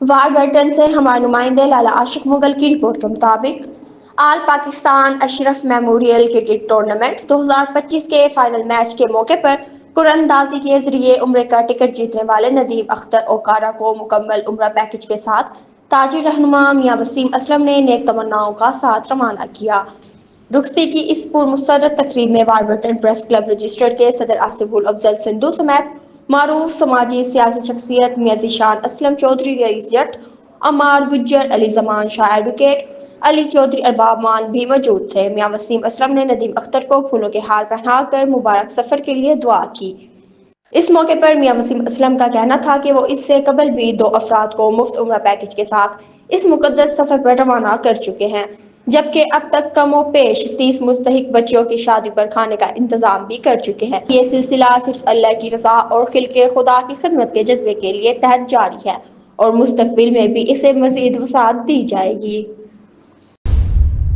واربرٹن سے ہمارے نمائندے لالا عاشق مغل کی رپورٹ کے مطابق آل پاکستان اشرف میموریل کرکٹ ٹورنامنٹ 2025 کے فائنل میچ کے موقع پر قرعہ اندازی کے ذریعے عمرے کا ٹکٹ جیتنے والے ندیم اختر اوکارا کو مکمل عمرہ پیکج کے ساتھ تاجر رہنما میاں وسیم اسلم نے نیک تمناؤں کا ساتھ روانہ کیا۔ رخصتی کی اس پرمسرت تقریب میں واربرٹن پریس کلب رجسٹرڈ کے صدر آصف الافضل سندھو سمیت معروف سماجی سیاسی شخصیت میاں ذیشان اسلم چودھری رئیس جٹ، عمار گجر، علی زمان شاہ ایڈوکیٹ، علی چودھری ارباب مان بھی موجود تھے۔ میاں وسیم اسلم نے ندیم اختر کو پھولوں کے ہار پہنا کر مبارک سفر کے لیے دعا کی۔ اس موقع پر میاں وسیم اسلم کا کہنا تھا کہ وہ اس سے قبل بھی 2 افراد کو مفت عمرہ پیکج کے ساتھ اس مقدس سفر پر روانہ کر چکے ہیں، جبکہ اب تک کم و بیش 30 مستحق بچیوں کی شادی پر کھانے کا انتظام بھی کر چکے ہیں۔ یہ سلسلہ صرف اللہ کی رضا اور خلق خدا کی خدمت کے جذبے کے لیے تحت جاری ہے اور مستقبل میں بھی اسے مزید وسعت دی جائے گی۔